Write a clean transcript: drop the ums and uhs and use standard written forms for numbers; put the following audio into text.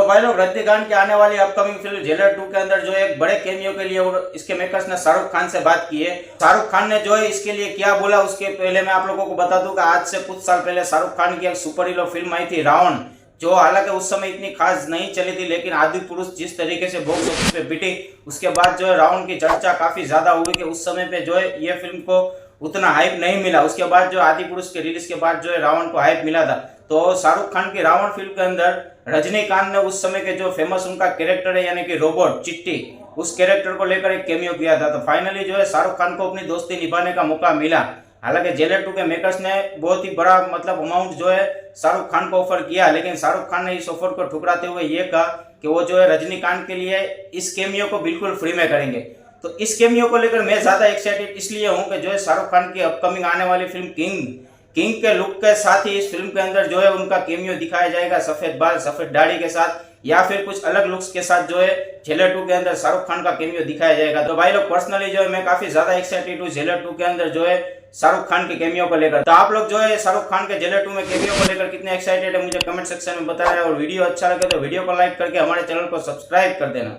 भाई लोग, रजनीकांत की आने वाली अपकमिंग फिल्म जेलर 2 के अंदर जो है एक बड़े कैमियो के लिए और इसके मेकर्स ने शाहरुख खान से बात की है। शाहरुख खान ने जो है इसके लिए क्या बोला उसके पहले मैं आप लोगों को बता दूं कि आज से कुछ साल पहले शाहरुख खान की एक सुपर हीरो फिल्म आई थी रावण, जो हालांकि उस समय इतनी खास नहीं चली थी, लेकिन आदि पुरुष जिस तरीके से बॉक्स ऑफिस पे बिटी उसके बाद जो है रावण की चर्चा काफी ज्यादा हुई कि उस समय पे जो है ये फिल्म को उतना हाइप नहीं मिला। उसके बाद जो आदि पुरुष के रिलीज के बाद जो है रावण को हाइप मिला था। तो शाहरुख खान की रावण फिल्म के अंदर रजनीकांत ने उस समय के जो फेमस उनका कैरेक्टर है यानी कि रोबोट चिट्टी, उस कैरेक्टर को लेकर एक कैमियो किया था। तो फाइनली जो है शाहरुख खान को अपनी दोस्ती निभाने का मौका मिला। हालांकि जेलर 2 के मेकर्स ने बहुत ही बड़ा अमाउंट जो है शाहरुख खान को ऑफर किया, लेकिन शाहरुख खान ने इस ऑफर को ठुकराते हुए ये कहा कि वो जो है रजनीकांत के लिए इस कैमियो को बिल्कुल फ्री में करेंगे। तो इस कैमियो को लेकर मैं ज्यादा एक्साइटेड इसलिए हूं कि जो है शाहरुख खान की अपकमिंग आने वाली फिल्म किंग के लुक के साथ ही इस फिल्म के अंदर जो है उनका कैमियो दिखाया जाएगा, सफेद बाल सफेद दाढ़ी के साथ या फिर कुछ अलग लुक्स के साथ जो है जेलर 2 के अंदर शाहरुख खान का कैमियो दिखाया जाएगा। तो भाई लोग पर्सनली जो है मैं काफी ज्यादा एक्साइटेड हूँ जेलर 2 के अंदर जो है शाहरुख खान के कैमियो को लेकर। तो आप लोग जो है शाहरुख खान के जेलर 2 में कैमियो को लेकर कितने एक्साइटेड है मुझे कमेंट सेक्शन में बताया, और वीडियो अच्छा लगे तो वीडियो को लाइक करके हमारे चैनल को सब्सक्राइब कर देना।